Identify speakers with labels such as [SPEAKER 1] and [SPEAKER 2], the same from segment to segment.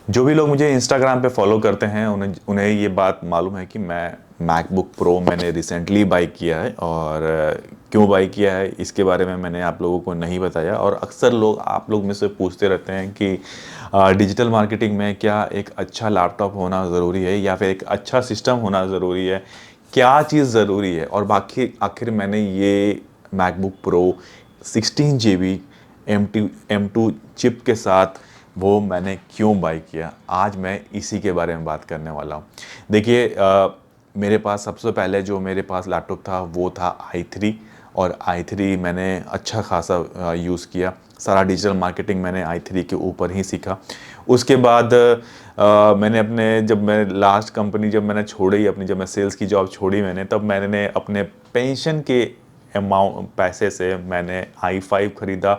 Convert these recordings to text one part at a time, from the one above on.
[SPEAKER 1] जो भी लोग मुझे इंस्टाग्राम पे फॉलो करते हैं उन्हें उन्हें ये बात मालूम है कि मैं मैकबुक प्रो मैंने रिसेंटली बाई किया है। और क्यों बाई किया है इसके बारे में मैंने आप लोगों को नहीं बताया। और अक्सर लोग आप लोग में से पूछते रहते हैं कि डिजिटल मार्केटिंग में क्या एक अच्छा लैपटॉप होना ज़रूरी है या फिर एक अच्छा सिस्टम होना ज़रूरी है, क्या चीज़ ज़रूरी है। और बाकी आखिर मैंने ये MacBook pro 16 GB M2 chip के साथ वो मैंने क्यों बाई किया, आज मैं इसी के बारे में बात करने वाला हूँ। देखिए, मेरे पास सबसे पहले जो मेरे पास लैपटॉप था वो था i3। और i3 मैंने अच्छा खासा यूज़ किया। सारा डिजिटल मार्केटिंग मैंने i3 के ऊपर ही सीखा। उसके बाद मैंने अपने जब मैं लास्ट कंपनी जब मैंने छोड़ी अपनी, जब मैं सेल्स की जॉब छोड़ी मैंने, तब मैंने अपने पेंशन के अमाउंट पैसे से मैंने i5 ख़रीदा।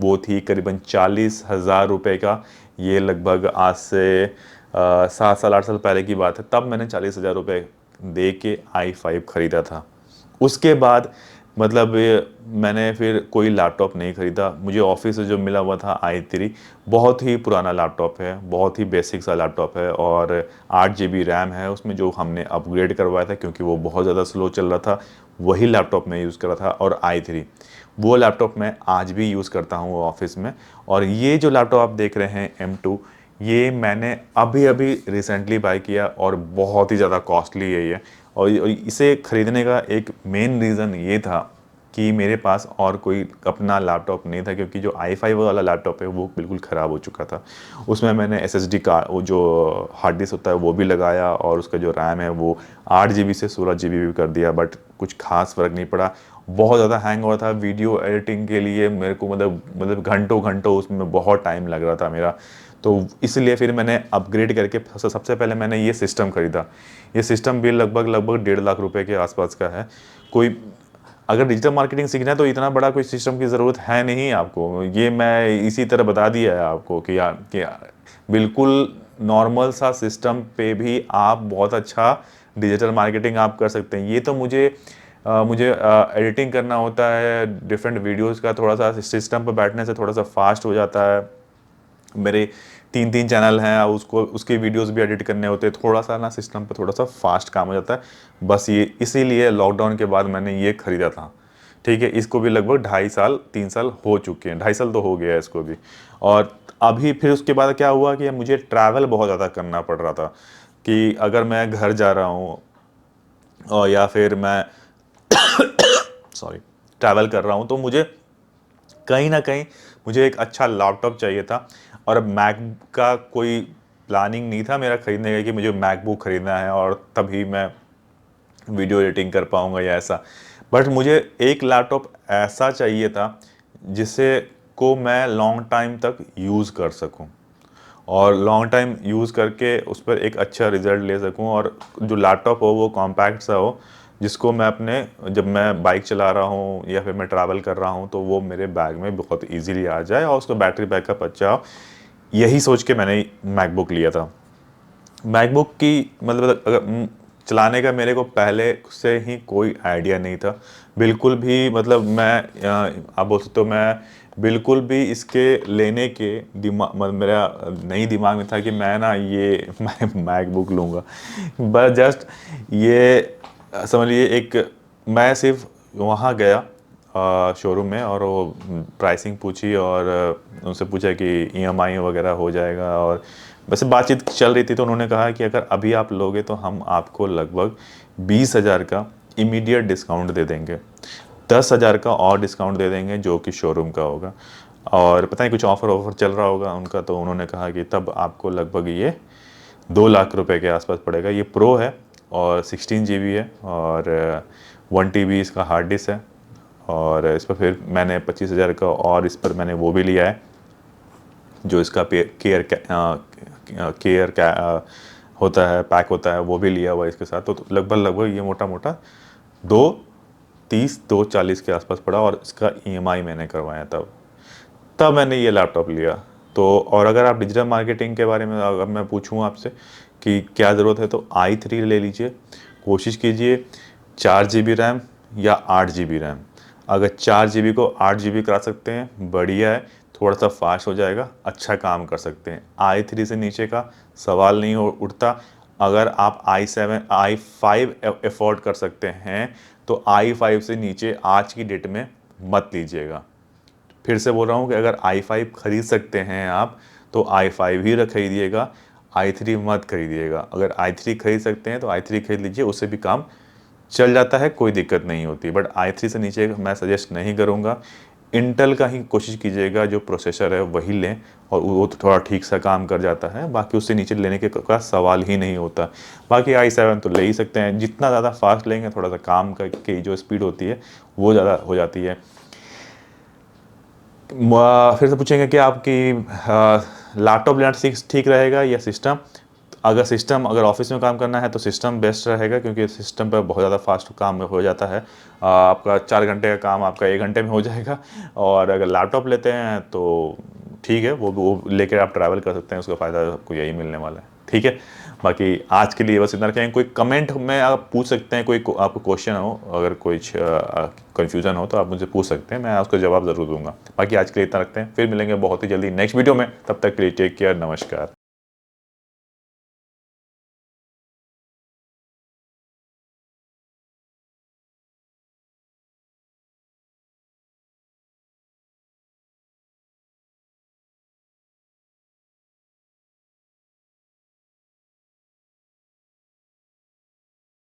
[SPEAKER 1] वो थी करीबन 40,000 रुपये का। ये लगभग आज से 7 साल 8 साल पहले की बात है। तब मैंने 40,000 रुपये दे के i5 ख़रीदा था। उसके बाद मतलब मैंने फिर कोई लैपटॉप नहीं ख़रीदा। मुझे ऑफिस से जो मिला हुआ था i3 बहुत ही पुराना लैपटॉप है, बहुत ही बेसिक सा लैपटॉप है। और 8 GB रैम है उसमें, जो हमने अपग्रेड करवाया था क्योंकि वो बहुत ज़्यादा स्लो चल रहा था। वही लैपटॉप मैं यूज़ कर रहा था। और i3 वो लैपटॉप मैं आज भी यूज़ करता हूँ ऑफिस में। और ये जो लैपटॉप आप देख रहे हैं M2, ये मैंने अभी अभी रिसेंटली बाय किया और बहुत ही ज़्यादा कॉस्टली है ये। और इसे ख़रीदने का एक मेन रीज़न ये था कि मेरे पास और कोई अपना लैपटॉप नहीं था, क्योंकि जो i5 वाला लैपटॉप है वो बिल्कुल ख़राब हो चुका था। उसमें मैंने SSD का वो जो हार्ड डिस्क होता है वो भी लगाया, और उसका जो रैम है वो 8 GB से 16 GB भी कर दिया, बट कुछ खास फ़र्क नहीं पड़ा। बहुत ज़्यादा हैंग हो रहा था। वीडियो एडिटिंग के लिए मेरे को मतलब घंटों घंटों उसमें बहुत टाइम लग रहा था मेरा। तो इसलिए फिर मैंने अपग्रेड करके सबसे पहले मैंने ये सिस्टम ख़रीदा। ये सिस्टम भी लगभग लगभग 1.5 लाख रुपए के आसपास का है। कोई अगर डिजिटल मार्केटिंग सीखना है तो इतना बड़ा कोई सिस्टम की ज़रूरत है नहीं आपको। ये मैं इसी तरह बता दिया है आपको कि बिल्कुल नॉर्मल सा सिस्टम पे भी आप बहुत अच्छा डिजिटल मार्केटिंग आप कर सकते हैं। ये तो मुझे एडिटिंग करना होता है डिफरेंट वीडियोस का, थोड़ा सा सिस्टम पर बैठने से थोड़ा सा फास्ट हो जाता है। मेरे 3 3 चैनल हैं, उसको उसके वीडियोस भी एडिट करने होते हैं, थोड़ा सा ना सिस्टम पे थोड़ा सा फास्ट काम हो जाता है। बस ये इसीलिए लॉकडाउन के बाद मैंने ये ख़रीदा था। ठीक है, इसको भी लगभग 2.5 साल 3 साल हो चुके हैं, 2.5 साल तो हो गया है इसको भी। और अभी फिर उसके बाद क्या हुआ कि मुझे ट्रैवल बहुत ज़्यादा करना पड़ रहा था। कि अगर मैं घर जा रहा हूँ और या फिर मैं सॉरी ट्रैवल कर रहा हूँ, तो मुझे कहीं ना कहीं मुझे एक अच्छा लैपटॉप चाहिए था। और अब मैक का कोई प्लानिंग नहीं था मेरा ख़रीदने का कि मुझे मैकबुक ख़रीदना है और तभी मैं वीडियो एडिटिंग कर पाऊँगा या ऐसा। बट मुझे एक लैपटॉप ऐसा चाहिए था जिसे को मैं लॉन्ग टाइम तक यूज़ कर सकूं, और लॉन्ग टाइम यूज़ करके उस पर एक अच्छा रिज़ल्ट ले सकूं। और जो लैपटॉप हो वो कॉम्पैक्ट सा हो, जिसको मैं अपने जब मैं बाइक चला रहा हूँ या फिर मैं ट्रैवल कर रहा हूँ तो वो मेरे बैग में बहुत इजीली आ जाए और उसका बैटरी बैकअप अच्छा हो। यही सोच के मैंने मैकबुक लिया था। मैकबुक की मतलब अगर चलाने का मेरे को पहले से ही कोई आइडिया नहीं था बिल्कुल भी। मतलब आप बोल सकते हो मैं बिल्कुल भी इसके लेने के दिमाग मतलब मेरा नहीं दिमाग में था कि मैं ना ये मैकबुक लूँगा। बस जस्ट ये समझ लीजिए एक मैं सिर्फ वहाँ गया शोरूम में, और वो प्राइसिंग पूछी और उनसे पूछा कि ईएमआई वगैरह हो जाएगा। और वैसे बातचीत चल रही थी तो उन्होंने कहा कि अगर अभी आप लोगे तो हम आपको लगभग 20,000 का इमीडिएट डिस्काउंट दे देंगे, 10,000 का और डिस्काउंट दे देंगे जो कि शोरूम का होगा। और पता नहीं कुछ ऑफ़र चल रहा होगा उनका, तो उन्होंने कहा कि तब आपको लगभग ये 2 लाख रुपए के आसपास पड़ेगा। ये प्रो है और 16 GB है और 1 TB इसका हार्ड डिस्क है। और इस पर फिर मैंने 25,000 का और इस पर मैंने वो भी लिया है जो इसका केयर होता है, पैक होता है, वो भी लिया हुआ है इसके साथ। तो लगभग लगभग ये मोटा मोटा 230 240 के आसपास पड़ा, और इसका ईएमआई मैंने करवाया तब तब मैंने ये लैपटॉप लिया। तो और अगर आप डिजिटल मार्केटिंग के बारे में अगर मैं पूछूं आपसे कि क्या ज़रूरत है, तो i3 ले लीजिए। कोशिश कीजिए 4 GB रैम या 8 GB रैम। अगर 4 GB को 8 GB करा सकते हैं बढ़िया है। थोड़ा सा फास्ट हो जाएगा, अच्छा काम कर सकते हैं। i3 से नीचे का सवाल नहीं उठता। अगर आप i5 अफोर्ड कर सकते हैं तो i5 से नीचे आज की डेट में मत लीजिएगा। फिर से बोल रहा हूँ कि अगर i5 खरीद सकते हैं आप तो i5 ही खरीदिएगा, i3 मत खरीदिएगा। अगर i3 खरीद सकते हैं तो i3 खरीद लीजिए, उससे भी काम चल जाता है, कोई दिक्कत नहीं होती। बट i3 से नीचे मैं सजेस्ट नहीं करूँगा। इंटेल का ही कोशिश कीजिएगा, जो प्रोसेसर है वही लें और वो तो थोड़ा ठीक सा काम कर जाता है, बाकी उससे नीचे लेने के का सवाल ही नहीं होता। बाकी i7 तो ले ही सकते हैं, जितना ज़्यादा फास्ट लेंगे थोड़ा सा काम की जो स्पीड होती है वो ज़्यादा हो जाती है। फिर से पूछेंगे कि आपकी लैपटॉप लेना ठीक रहेगा या सिस्टम। अगर ऑफिस में काम करना है तो सिस्टम बेस्ट रहेगा, क्योंकि सिस्टम पर बहुत ज़्यादा फास्ट काम हो जाता है। आपका 4 घंटे का काम आपका 1 घंटे में हो जाएगा। और अगर लैपटॉप लेते हैं तो ठीक है, वो लेकर आप ट्रैवल कर सकते हैं, उसका फ़ायदा आपको यही मिलने वाला है। ठीक है, बाकी आज के लिए बस इतना रखें। कोई कमेंट में आप पूछ सकते हैं, कोई आपको क्वेश्चन हो, अगर कोई कन्फ्यूज़न हो तो आप मुझे पूछ सकते हैं, मैं उसका जवाब ज़रूर दूंगा। बाकी आज के लिए इतना रखते हैं, फिर मिलेंगे बहुत ही जल्दी नेक्स्ट वीडियो में। तब तक के लिए टेक केयर, नमस्कार।